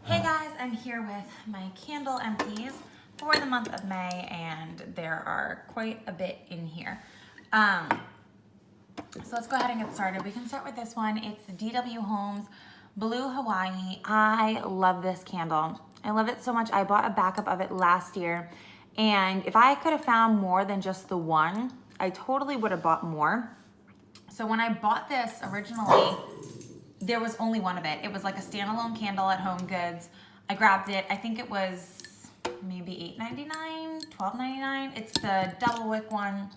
Hey guys, I'm here with my candle empties for the month of May, and there are quite a bit in here. So let's go ahead and get started. We can start with this one. It's the DW Homes Blue Hawaii. I love this candle. I love it so much. I bought a backup of it last year, and if I could have found more than just the one, I totally would have bought more. So when I bought this originally, there was only one of it. It was like a standalone candle at Home Goods. I grabbed it. I think it was maybe $8.99, $12.99. It's the double wick one.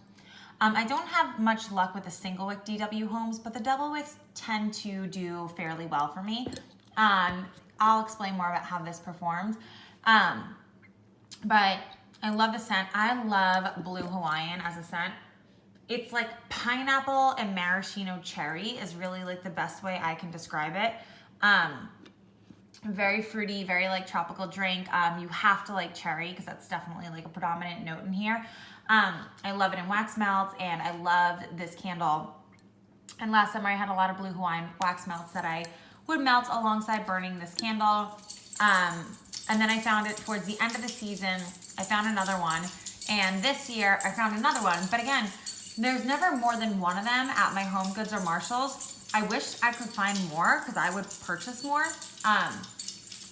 I don't have much luck with the single wick DW Homes, but the double wicks tend to do fairly well for me. I'll explain more about how this performed. But I love the scent. I love Blue Hawaiian as a scent. It's like pineapple and maraschino cherry is really like the best way I can describe it. Very fruity, very like tropical drink. You have to like cherry because that's definitely like a predominant note in here. I love it in wax melts, and I love this candle. And last summer I had a lot of Blue Hawaiian wax melts that I would melt alongside burning this candle. And then I found it towards the end of the season. I found another one, and this year I found another one. But again, there's never more than one of them at my Home Goods or Marshalls. I wish I could find more because I would purchase more.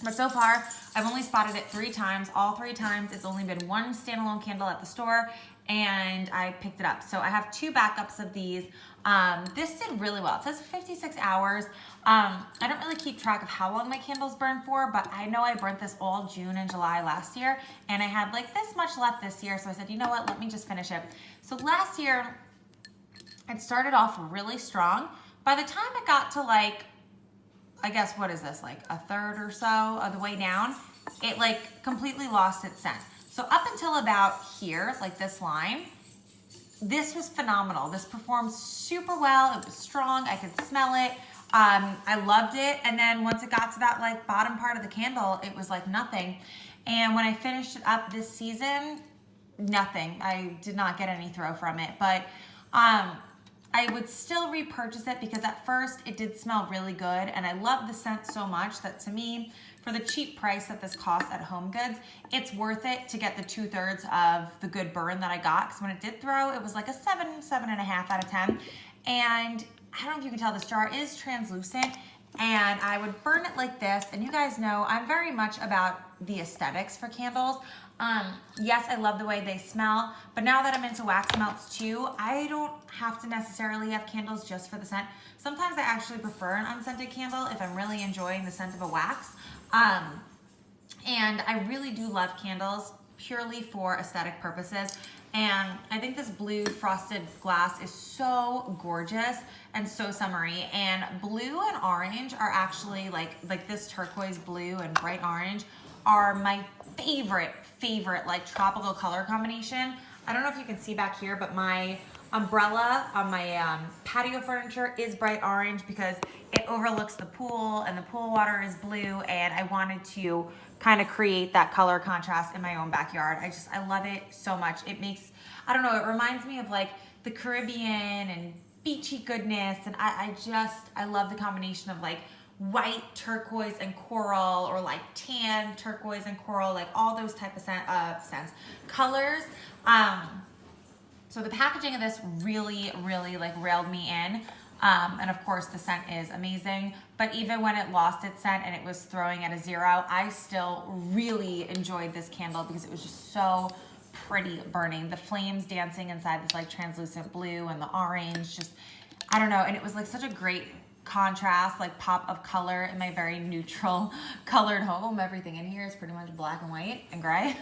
But so far, I've only spotted it 3 times. All 3 times, it's only been one standalone candle at the store, and I picked it up. So I have 2 backups of these. This did really well. It says 56 hours. I don't really keep track of how long my candles burn for, but I know I burnt this all June and July last year, and I had like this much left this year. So I said, you know what, let me just finish it. So last year, it started off really strong. By the time it got to like, I guess, what is this, like a third or so of the way down, it like completely lost its scent. So up until about here, like this line, this was phenomenal. This performed super well. It was strong. I could smell it. I loved it. And then once it got to that like bottom part of the candle, it was like nothing. And when I finished it up this season, nothing. I did not get any throw from it, but I would still repurchase it because at first it did smell really good, and I love the scent so much that, to me, for the cheap price that this costs at Home Goods, it's worth it to get the 2/3 of the good burn that I got, because when it did throw, it was like a 7.5 out of 10. And I don't know if you can tell, this jar is translucent, and I would burn it like this. And you guys know I'm very much about the aesthetics for candles. Yes, I love the way they smell, but now that I'm into wax melts too, I don't have to necessarily have candles just for the scent. Sometimes I actually prefer an unscented candle if I'm really enjoying the scent of a wax. And I really do love candles purely for aesthetic purposes. And I think this blue frosted glass is so gorgeous and so summery. And blue and orange are actually like this turquoise blue and bright orange are my favorite like tropical color combination. I don't know if you can see back here, but my umbrella on my patio furniture is bright orange because it overlooks the pool, and the pool water is blue, and I wanted to kind of create that color contrast in my own backyard. I love it so much. It makes, I don't know, it reminds me of like the Caribbean and beachy goodness, and I love the combination of like white, turquoise, and coral, or like tan, turquoise, and coral, like all those type of scents, colors. So the packaging of this really like railed me in. And of course the scent is amazing, but even when it lost its scent and it was throwing at a 0, I still really enjoyed this candle because it was just so pretty burning. The flames dancing inside this like translucent blue, and the orange, just, I don't know. And it was like such a great contrast, like pop of color in my very neutral colored home. Everything in here is pretty much black and white and gray.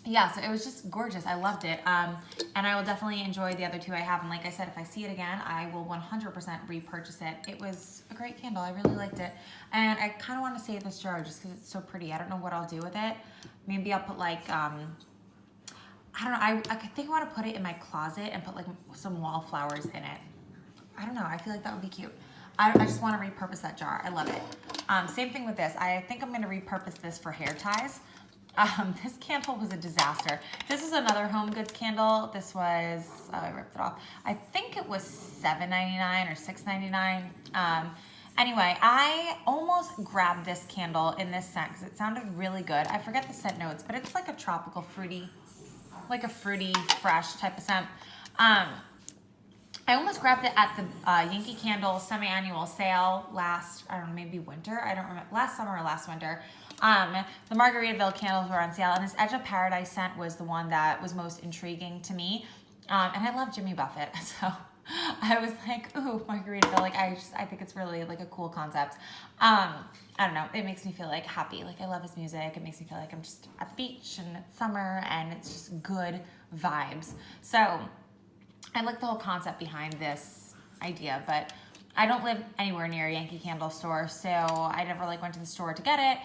Yeah, so it was just gorgeous. I loved it. And I will definitely enjoy the other 2 I have. And like I said, if I see it again, I will 100% repurchase it. It was a great candle. I really liked it. And I kind of want to save this jar just because it's so pretty. I don't know what I'll do with it. Maybe I'll put like, I don't know. I think I want to put it in my closet and put like some wallflowers in it. I don't know. I feel like that would be cute. I just want to repurpose that jar. I love it. Same thing with this. I think I'm going to repurpose this for hair ties. This candle was a disaster. This is another Home Goods candle. This was, I ripped it off. I think it was $7.99 or $6.99. Anyway, I almost grabbed this candle in this scent because it sounded really good. I forget the scent notes, but it's like a tropical fruity, like a fruity, fresh type of scent. I almost grabbed it at the Yankee Candle semi-annual sale last, I don't know, maybe winter. I don't remember, last summer or last winter. The Margaritaville candles were on sale, and this Edge of Paradise scent was the one that was most intriguing to me. And I love Jimmy Buffett, so I was like, ooh, Margaritaville. Like, I think it's really like a cool concept. I don't know. It makes me feel like happy. Like, I love his music. It makes me feel like I'm just at the beach and it's summer and it's just good vibes. So I like the whole concept behind this idea, but I don't live anywhere near a Yankee Candle store, so I never like went to the store to get it.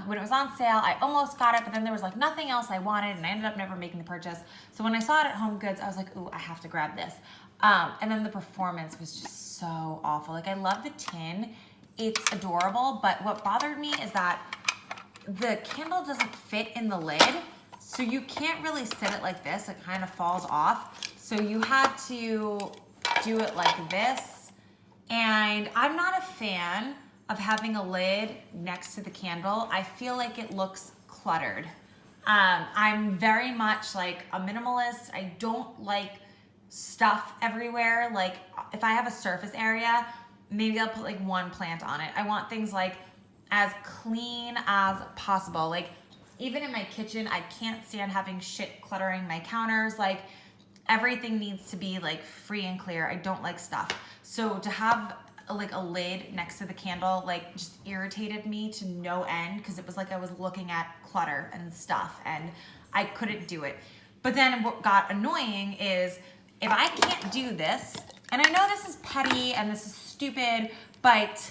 When it was on sale, I almost got it, but then there was like nothing else I wanted, and I ended up never making the purchase. So when I saw it at Home Goods, I was like, ooh, I have to grab this. And then the performance was just so awful. Like, I love the tin. It's adorable, but what bothered me is that the candle doesn't fit in the lid, so you can't really sit it like this. It kind of falls off. So you had to do it like this. And I'm not a fan of having a lid next to the candle. I feel like it looks cluttered. I'm very much like a minimalist. I don't like stuff everywhere. Like, if I have a surface area, maybe I'll put like one plant on it. I want things like as clean as possible. Like, even in my kitchen, I can't stand having shit cluttering my counters. Like, everything needs to be like free and clear. I don't like stuff. So to have like a lid next to the candle, like, just irritated me to no end, because it was like I was looking at clutter and stuff and I couldn't do it. But then what got annoying is, if I can't do this, and I know this is petty and this is stupid, but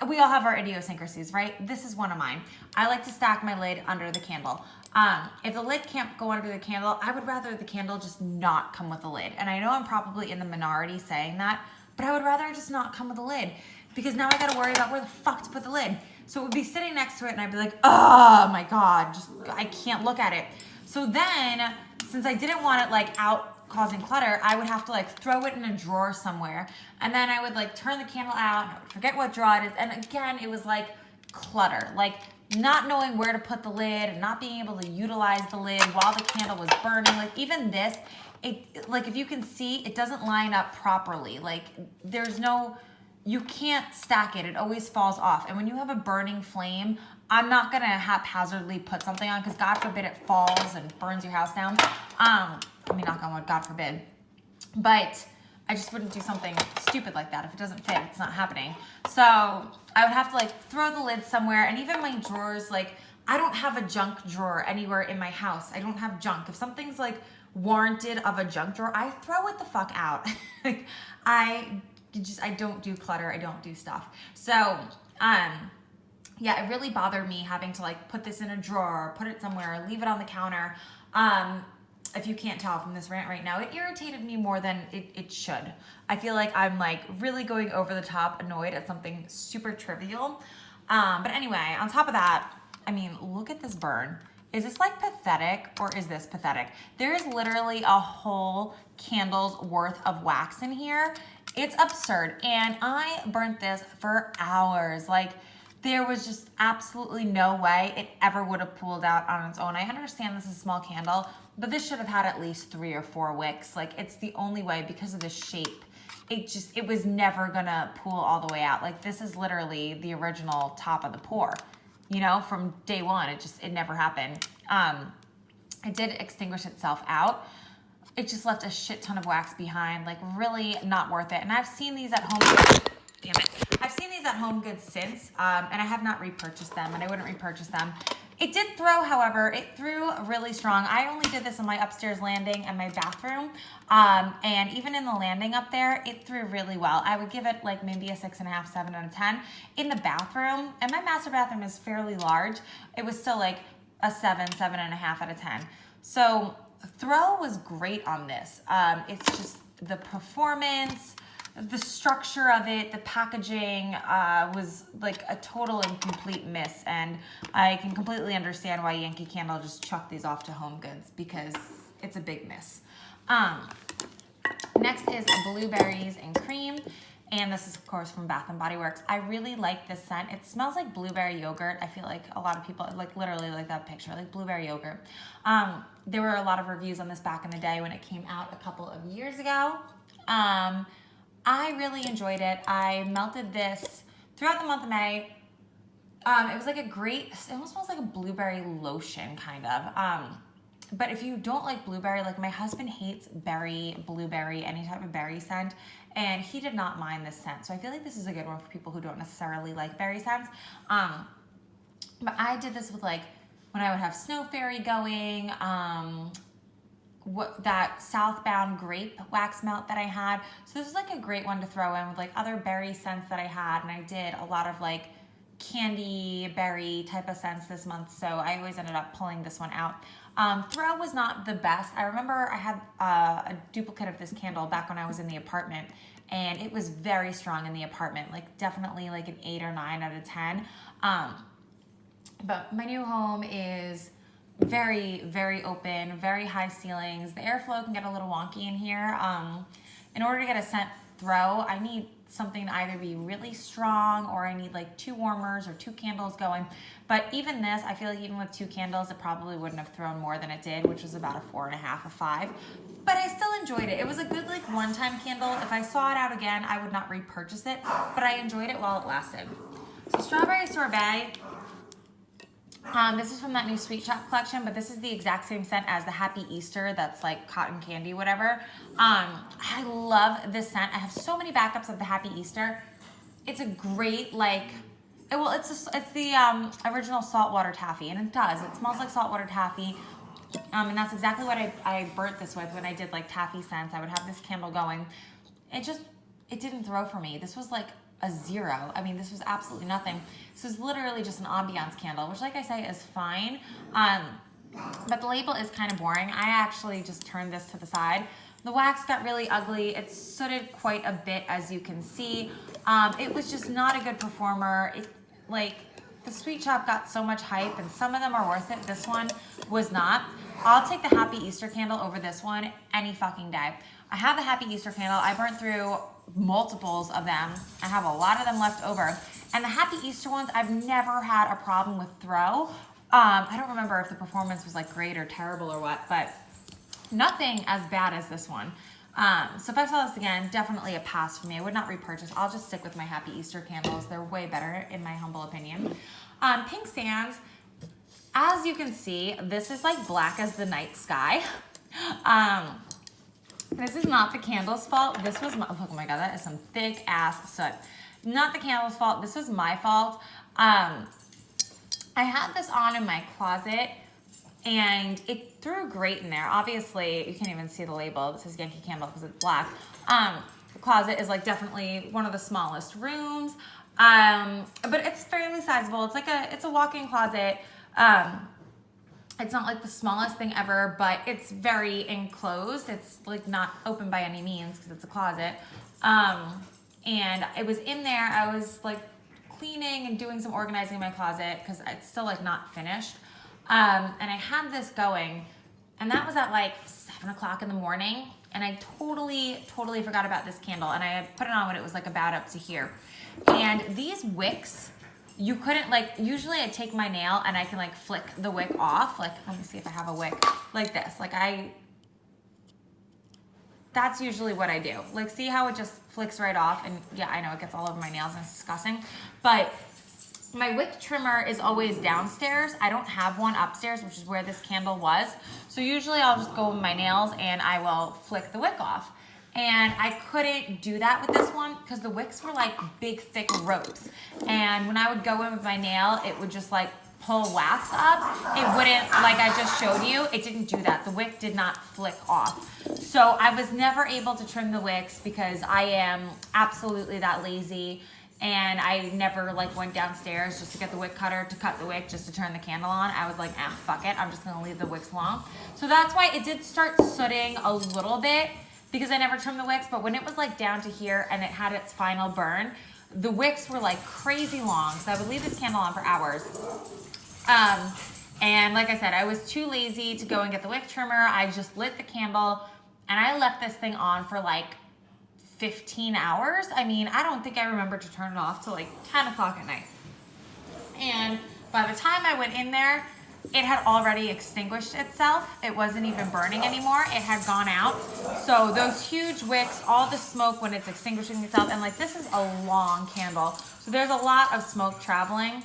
we all have our idiosyncrasies, right? This is one of mine. I like to stack my lid under the candle. If the lid can't go under the candle, I would rather the candle just not come with a lid. And I know I'm probably in the minority saying that, but I would rather just not come with a lid, because now I gotta worry about where the fuck to put the lid. So it would be sitting next to it and I'd be like, oh my God, I can't look at it. So then, since I didn't want it like out causing clutter, I would have to like throw it in a drawer somewhere. And then I would like turn the candle out and I would forget what drawer it is. And again, it was like clutter, like not knowing where to put the lid and not being able to utilize the lid while the candle was burning. Like, even this, it, like, if you can see, it doesn't line up properly. Like, there's no, you can't stack it. It always falls off. And when you have a burning flame, I'm not gonna haphazardly put something on, because God forbid it falls and burns your house down. I mean, knock on wood, God forbid. But I just wouldn't do something stupid like that. If it doesn't fit, it's not happening. So I would have to like throw the lid somewhere. And even my drawers, like, I don't have a junk drawer anywhere in my house. I don't have junk. If something's like warranted of a junk drawer, I throw it the fuck out. Like, I don't do clutter. I don't do stuff. So, yeah, it really bothered me having to like put this in a drawer, put it somewhere, leave it on the counter. If you can't tell from this rant right now, it irritated me more than it should. I feel like I'm like really going over the top annoyed at something super trivial. But anyway, on top of that, I mean, look at this burn. Is this like pathetic, or is this pathetic? There is literally a whole candle's worth of wax in here. It's absurd. And I burnt this for hours. Like, there was just absolutely no way it ever would have pulled out on its own. I understand this is a small candle, but this should have had at least 3 or 4 wicks. Like, it's the only way, because of the shape. It was never gonna pool all the way out. Like, this is literally the original top of the pour, you know, from day one. It never happened. It did extinguish itself out. It just left a shit ton of wax behind. Like, really not worth it. And I've seen these at Home Goods. Damn it. I've seen these at Home Goods since, and I have not repurchased them, and I wouldn't repurchase them. It did throw, however, it threw really strong. I only did this on my upstairs landing and my bathroom, and even in the landing up there, it threw really well. I would give it like maybe a 6.5, 7 out of 10. In the bathroom, and my master bathroom is fairly large, it was still like a 7, 7.5 out of 10. So throw was great on this. It's just the performance, the structure of it, the packaging was like a total and complete miss. And I can completely understand why Yankee Candle just chucked these off to Home Goods, because it's a big miss. Next is blueberries and cream. And this is, of course, from Bath & Body Works. I really like this scent. It smells like blueberry yogurt. I feel like a lot of people, like literally like that picture, like blueberry yogurt. There were a lot of reviews on this back in the day when it came out a couple of years ago. I really enjoyed it. I melted this throughout the month of May. It was like it almost smells like a blueberry lotion kind of. But if you don't like blueberry, like my husband hates blueberry, any type of berry scent, and he did not mind this scent. So I feel like this is a good one for people who don't necessarily like berry scents. But I did this with like, when I would have Snow Fairy going, that Southbound grape wax melt that I had. So this is like a great one to throw in with like other berry scents that I had. And I did a lot of like candy berry type of scents this month. So I always ended up pulling this one out. Throw was not the best. I remember I had a duplicate of this candle back when I was in the apartment, and it was very strong in the apartment, like definitely like an 8 or 9 out of 10. But my new home is very, very open, very high ceilings. The airflow can get a little wonky in here. In order to get a scent throw, I need something to either be really strong, or I need like 2 warmers or 2 candles going. But even this, I feel like even with 2 candles, it probably wouldn't have thrown more than it did, which was about a 4.5, a 5. But I still enjoyed it. It was a good like one-time candle. If I saw it out again, I would not repurchase it, but I enjoyed it while it lasted. So Strawberry Sorbet. This is from that new Sweet Shop collection, but this is the exact same scent as the Happy Easter. That's like cotton candy, whatever. I love this scent. I have so many backups of the Happy Easter. It's a great like, it's the original saltwater taffy, and it does. It smells like saltwater taffy. And that's exactly what I burnt this with when I did like taffy scents. I would have this candle going. It didn't throw for me. This was like a 0. I mean, this was absolutely nothing. This is literally just an ambiance candle, which like I say is fine. But the label is kind of boring. I actually just turned this to the side. The wax got really ugly. It sooted quite a bit, as you can see. It was just not a good performer. Like the Sweet Shop got so much hype, and some of them are worth it. This one was not. I'll take the Happy Easter candle over this one any fucking day. I have the Happy Easter candle. I burnt through multiples of them. I have a lot of them left over. And the Happy Easter ones, I've never had a problem with throw. I don't remember if the performance was like great or terrible or what, but nothing as bad as this one. So if I saw this again, definitely a pass for me. I would not repurchase. I'll just stick with my Happy Easter candles. They're way better in my humble opinion. Pink Sands, as you can see, this is like black as the night sky. This is not the candle's fault. This was my, oh my God, that is some thick ass soot. Not the candle's fault. This was my fault. I had this on in my closet, and it threw great in there. Obviously, you can't even see the label. It says Yankee Candle because it's black. The closet is like definitely one of the smallest rooms, but it's fairly sizable. It's a walk-in closet. It's not like the smallest thing ever, but it's very enclosed. It's like not open by any means because it's a closet. And it was in there. I was like cleaning and doing some organizing in my closet because it's still like not finished. And I had this going, and that was at like 7 o'clock in the morning. And I totally forgot about this candle. And I had put it on when it was like about up to here. And these wicks, you couldn't like, usually I take my nail and I can like flick the wick off. Like, let me see if I have a wick like this. Like that's usually what I do. Like, see how it just flicks right off? And yeah, I know it gets all over my nails and it's disgusting. But my wick trimmer is always downstairs. I don't have one upstairs, which is where this candle was. So usually I'll just go with my nails and I will flick the wick off. And I couldn't do that with this one because the wicks were like big, thick ropes. And when I would go in with my nail, it would just like pull wax up. It wouldn't, like I just showed you, it didn't do that. The wick did not flick off. So I was never able to trim the wicks because I am absolutely that lazy. And I never like went downstairs just to get the wick cutter to cut the wick just to turn the candle on. I was like, fuck it. I'm just gonna leave the wicks long. So that's why it did start sooting a little bit, because I never trimmed the wicks, but when it was like down to here and it had its final burn, the wicks were like crazy long. So I would leave this candle on for hours. And like I said, I was too lazy to go and get the wick trimmer. I just lit the candle and I left this thing on for like 15 hours. I mean, I don't think I remember to turn it off till like 10 o'clock at night. And by the time I went in there, it had already extinguished itself. It wasn't even burning anymore. It had gone out. So those huge wicks, all the smoke when it's extinguishing itself, and like this is a long candle. So there's a lot of smoke traveling.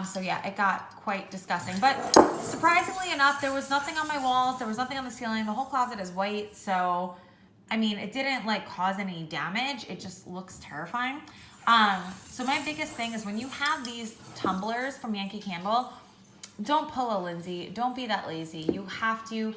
So yeah, it got quite disgusting. But surprisingly enough, there was nothing on my walls. There was nothing on the ceiling. The whole closet is white. So, I mean, it didn't like cause any damage. It just looks terrifying. So my biggest thing is when you have these tumblers from Yankee Candle, don't pull a Lindsay. Don't be that lazy. You have to.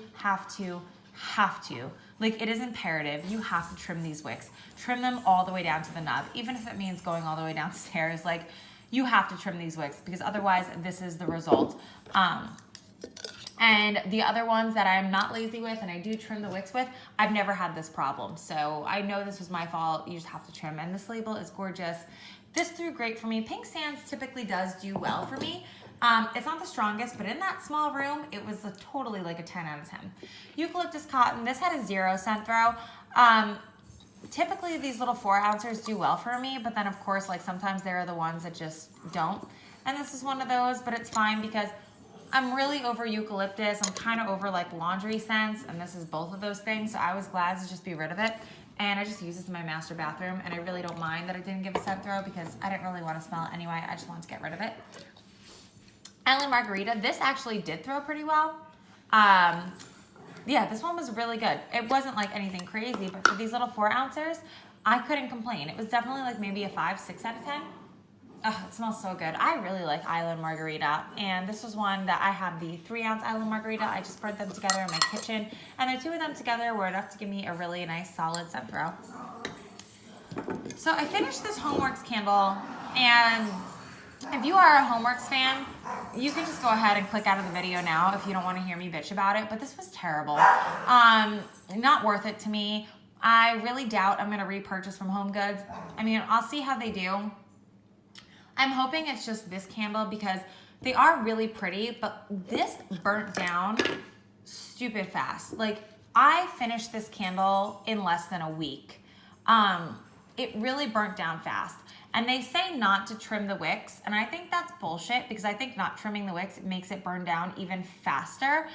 Like, it is imperative. You have to trim these wicks. Trim them all the way down to the nub. Even if it means going all the way downstairs, like, you have to trim these wicks because otherwise this is the result. And the other ones that I'm not lazy with and I do trim the wicks with, I've never had this problem. So I know this was my fault. You just have to trim. And this label is gorgeous. This threw great for me. Pink Sands typically does do well for me. It's not the strongest, but in that small room, it was totally like a 10 out of 10. Eucalyptus cotton, this had a 0 scent throw. Typically these little 4-ouncers do well for me, but then of course, like sometimes there are the ones that just don't. And this is one of those, but it's fine because I'm really over eucalyptus. I'm kind of over like laundry scents, and this is both of those things. So I was glad to just be rid of it. And I just use this in my master bathroom, and I really don't mind that I didn't give a scent throw because I didn't really want to smell it anyway. I just wanted to get rid of it. Island Margarita, this actually did throw pretty well. Yeah, this one was really good. It wasn't like anything crazy, but for these little 4-ouncers, I couldn't complain. It was definitely like maybe a 5, 6 out of 10. Oh, it smells so good. I really like Island Margarita, and this was one that I have the 3-ounce Island Margarita. I just poured them together in my kitchen, and the two of them together were enough to give me a really nice solid scent throw. So I finished this Homeworks candle, and if you are a Homeworks fan, you can just go ahead and click out of the video now if you don't want to hear me bitch about it, but this was terrible. Not worth it to me. I really doubt I'm going to repurchase from Home Goods. I mean, I'll see how they do. I'm hoping it's just this candle because they are really pretty, but this burnt down stupid fast. Like, I finished this candle in less than a week. It really burnt down fast. And they say not to trim the wicks, and I think that's bullshit because I think not trimming the wicks makes it burn down even faster.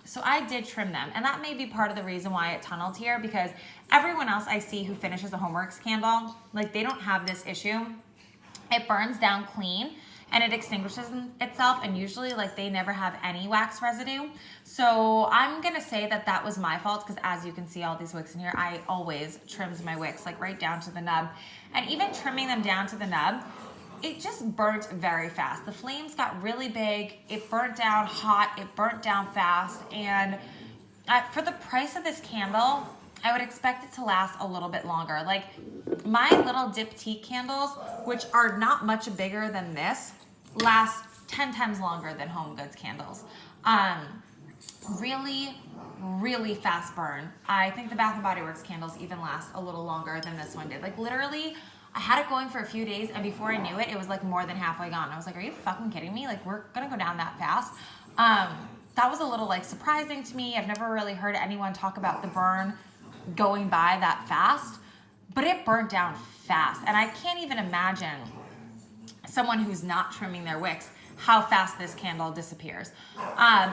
So I did trim them, and that may be part of the reason why it tunneled here because everyone else I see who finishes a Homeworks candle, like they don't have this issue. It burns down clean and it extinguishes itself, and usually like they never have any wax residue. So I'm gonna say that that was my fault because as you can see all these wicks in here, I always trimmed my wicks like right down to the nub. And even trimming them down to the nub, it just burnt very fast. The flames got really big, it burnt down hot, it burnt down fast, and for the price of this candle, I would expect it to last a little bit longer. Like my little diptyque candles, which are not much bigger than this, last 10 times longer than Home Goods candles. Really fast burn. I think the Bath & Body Works candles even last a little longer than this one did. Like literally, I had it going for a few days, and before I knew it, it was like more than halfway gone. I was like, are you fucking kidding me? Like we're gonna go down that fast. That was a little like surprising to me. I've never really heard anyone talk about the burn going by that fast, but it burnt down fast. And I can't even imagine someone who's not trimming their wicks, how fast this candle disappears.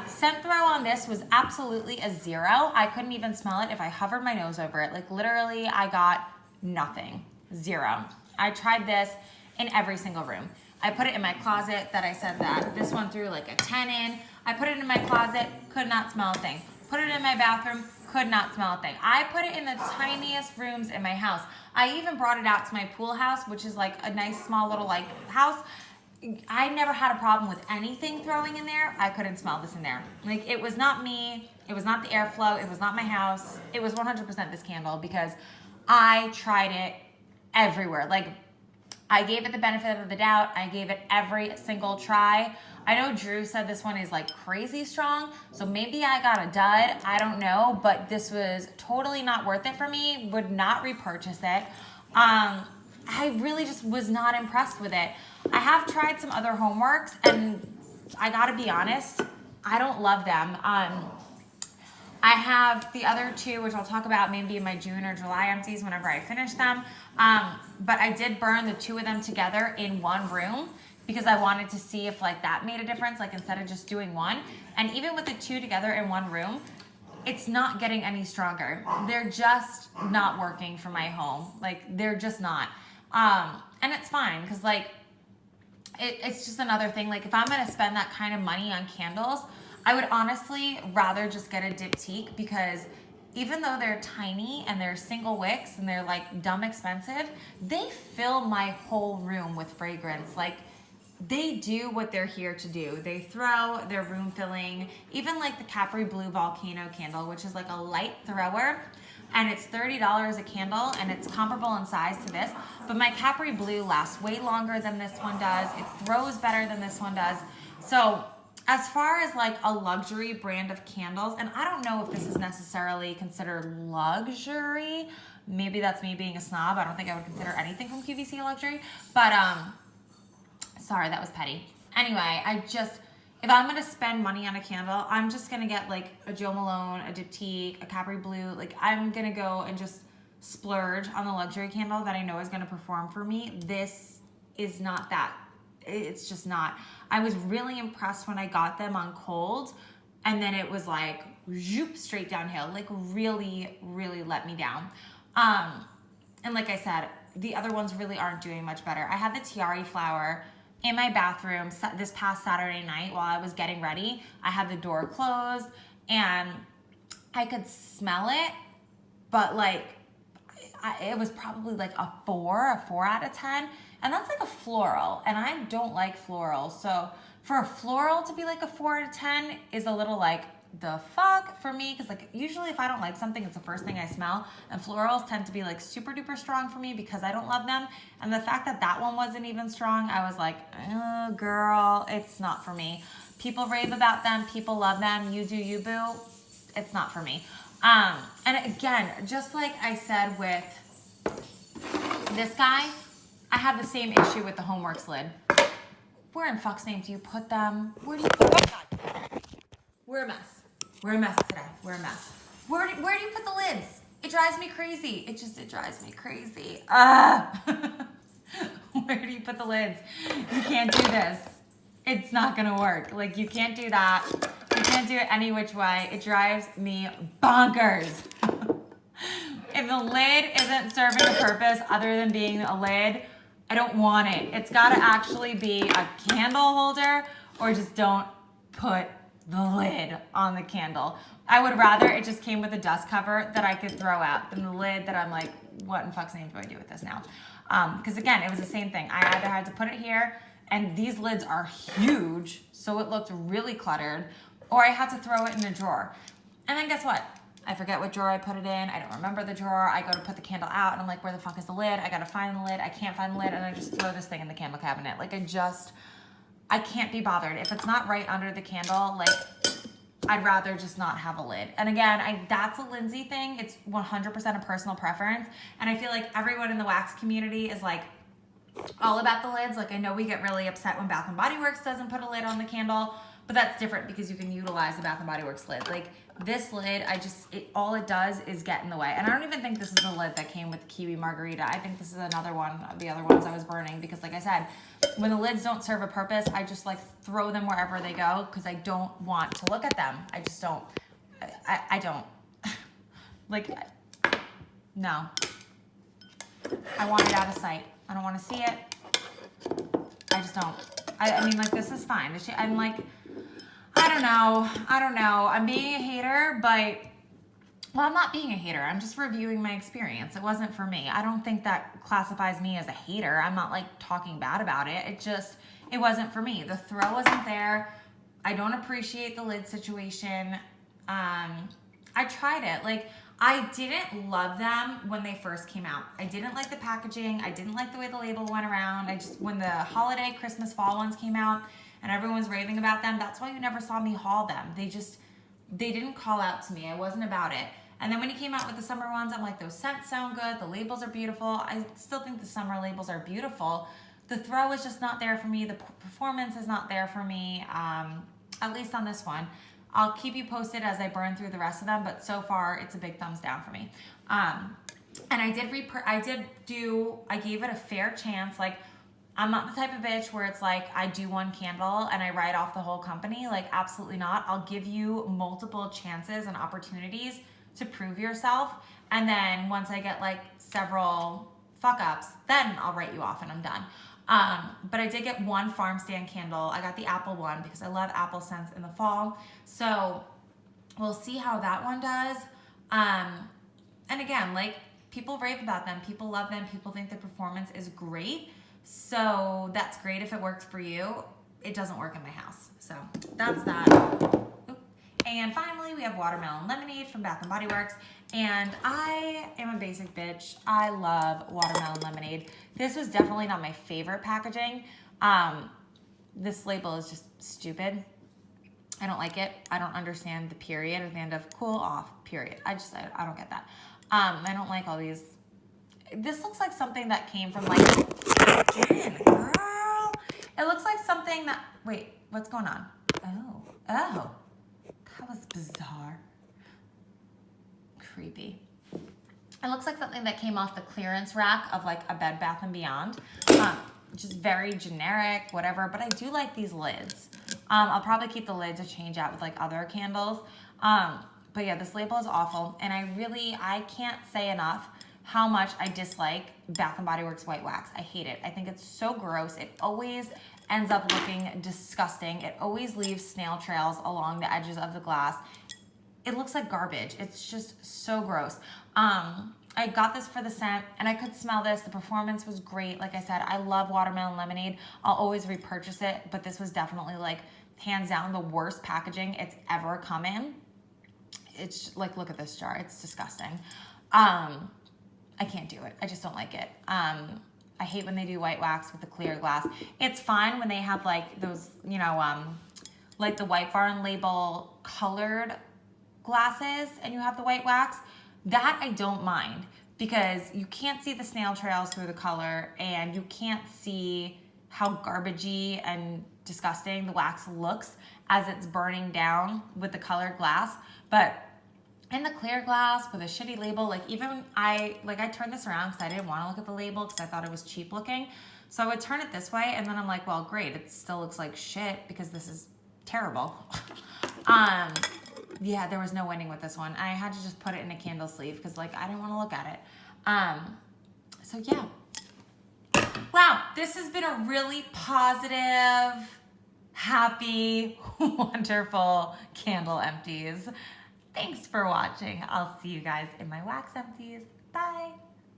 Scent throw on this was absolutely a 0. I couldn't even smell it if I hovered my nose over it. Like literally I got nothing, 0. I tried this in every single room. I put it in my closet that I said that this one threw like a 10 in. I put it in my closet, could not smell a thing. Put it in my bathroom, could not smell a thing. I put it in the tiniest rooms in my house. I even brought it out to my pool house, which is like a nice small little like house. I never had a problem with anything throwing in there. I couldn't smell this in there. Like it was not me, it was not the airflow, it was not my house. It was 100% this candle because I tried it everywhere. Like I gave it the benefit of the doubt. I gave it every single try. I know Drew said this one is like crazy strong, so maybe I got a dud, I don't know, but this was totally not worth it for me, would not repurchase it. I really just was not impressed with it. I have tried some other Homeworks, and I gotta be honest, I don't love them. I have the other two, which I'll talk about maybe in my June or July empties whenever I finish them. But I did burn the two of them together in one room because I wanted to see if like that made a difference, like instead of just doing one. And even with the two together in one room, it's not getting any stronger. They're just not working for my home. Like they're just not. And it's fine because like it's just another thing. Like if I'm gonna spend that kind of money on candles, I would honestly rather just get a diptyque because even though they're tiny and they're single wicks and they're like dumb expensive, they fill my whole room with fragrance. Like they do what they're here to do. They throw, they're room filling. Even like the Capri Blue Volcano candle, which is like a light thrower, and it's $30 a candle, and it's comparable in size to this. But my Capri Blue lasts way longer than this one does. It throws better than this one does. So as far as like a luxury brand of candles, and I don't know if this is necessarily considered luxury. Maybe that's me being a snob. I don't think I would consider anything from QVC luxury. But sorry, that was petty. Anyway, if I'm gonna spend money on a candle, I'm just gonna get like a Jo Malone, a diptyque, a Capri Blue. Like I'm gonna go and just splurge on the luxury candle that I know is gonna perform for me. This is not that. It's just not. I was really impressed when I got them on cold, and then it was like zoop, straight downhill. Like really, really let me down. And like I said, the other ones really aren't doing much better. I had the tiare flower in my bathroom this past Saturday night while I was getting ready. I had the door closed and I could smell it, but like it was probably like a 4 out of 10. And that's like a floral, and I don't like floral. So for a floral to be like a 4 out of 10 is a little like, the fuck for me, because like usually if I don't like something, it's the first thing I smell, and florals tend to be like super duper strong for me because I don't love them. And the fact that that one wasn't even strong, I was like, oh, girl, it's not for me. People rave about them, people love them, you do you, boo. It's not for me. And again, just like I said with this guy, I have the same issue with the Homeworks lid. Where in fuck's name do you put them? Where do you put them? We're a mess. We're a mess today. We're a mess. Where do you put the lids? It drives me crazy. It drives me crazy. Where do you put the lids? You can't do this. It's not gonna work. Like you can't do that. You can't do it any which way. It drives me bonkers. If the lid isn't serving a purpose other than being a lid, I don't want it. It's gotta actually be a candle holder, or just don't put the lid on the candle. I would rather it just came with a dust cover that I could throw out than the lid that I'm like, what in fuck's name do I do with this now? Because again, it was the same thing. I either had to put it here, and these lids are huge, so it looked really cluttered, or I had to throw it in a drawer. And then guess what? I forget what drawer I put it in. I don't remember the drawer. I go to put the candle out, and I'm like, where the fuck is the lid? I gotta find the lid. I can't find the lid, and I just throw this thing in the candle cabinet. Like I can't be bothered. If it's not right under the candle, like I'd rather just not have a lid. And again, that's a Lindsay thing. It's 100% a personal preference. And I feel like everyone in the wax community is like all about the lids. Like I know we get really upset when Bath & Body Works doesn't put a lid on the candle, but that's different because you can utilize the Bath & Body Works lid. Like this lid, all it does is get in the way. And I don't even think this is the lid that came with the Kiwi Margarita. I think this is another one of the other ones I was burning because like I said, when the lids don't serve a purpose, I just like throw them wherever they go because I don't want to look at them. I just don't. I don't. Like, no. I want it out of sight. I don't want to see it. I just don't. I mean, like, this is fine. I'm like, I don't know. I'm being a hater, but, well, I'm not being a hater. I'm just reviewing my experience. It wasn't for me. I don't think that classifies me as a hater. I'm not, like, talking bad about it. It wasn't for me. The throw wasn't there. I don't appreciate the lid situation. I tried it. Like, I didn't love them when they first came out. I didn't like the packaging. I didn't like the way the label went around. When the holiday, Christmas, fall ones came out and everyone's raving about them, that's why you never saw me haul them. They didn't call out to me. I wasn't about it. And then when he came out with the summer ones, I'm like, those scents sound good. The labels are beautiful. I still think the summer labels are beautiful. The throw is just not there for me. The performance is not there for me, at least on this one. I'll keep you posted as I burn through the rest of them, but so far it's a big thumbs down for me. And I gave it a fair chance. Like, I'm not the type of bitch where it's like I do one candle and I write off the whole company. Like, absolutely not. I'll give you multiple chances and opportunities to prove yourself. And then once I get like several fuck ups, then I'll write you off and I'm done. But I did get one farm stand candle. I got the apple one because I love apple scents in the fall. So we'll see how that one does. And again, like, people rave about them. People love them. People think the performance is great. So that's great if it works for you. It doesn't work in my house. So that's that. Oop. And finally, we have watermelon lemonade from Bath & Body Works. And I am a basic bitch. I love watermelon lemonade. This was definitely not my favorite packaging. This label is just stupid. I don't like it. I don't understand the period at the end of cool off period. I don't get that. I don't like all these. This looks like something that came from like, again, girl. It looks like something that, wait, what's going on? Oh, that was bizarre. Creepy. It looks like something that came off the clearance rack of like a Bed Bath & Beyond. Just very generic, whatever, but I do like these lids. I'll probably keep the lid to change out with like other candles. But yeah, this label is awful. And I can't say enough how much I dislike Bath & Body Works white wax. I hate it. I think it's so gross. It always ends up looking disgusting. It always leaves snail trails along the edges of the glass. It looks like garbage. It's just so gross. I got this for the scent and I could smell this. The performance was great. Like I said, I love watermelon lemonade. I'll always repurchase it, but this was definitely like hands down the worst packaging it's ever come in. It's like, look at this jar. It's disgusting. I can't do it. I just don't like it. I hate when they do white wax with the clear glass. It's fine when they have like those, like the White Barn label colored glasses and you have the white wax. That I don't mind because you can't see the snail trails through the color and you can't see how garbagey and disgusting the wax looks as it's burning down with the colored glass. But in the clear glass with a shitty label, like even I turned this around because I didn't want to look at the label because I thought it was cheap looking. So I would turn it this way and then I'm like, well, great. It still looks like shit because this is terrible. Yeah, there was no winning with this one. I had to just put it in a candle sleeve because like I didn't want to look at it. So yeah. Wow, this has been a really positive, happy, wonderful candle empties. Thanks for watching. I'll see you guys in my wax empties. Bye.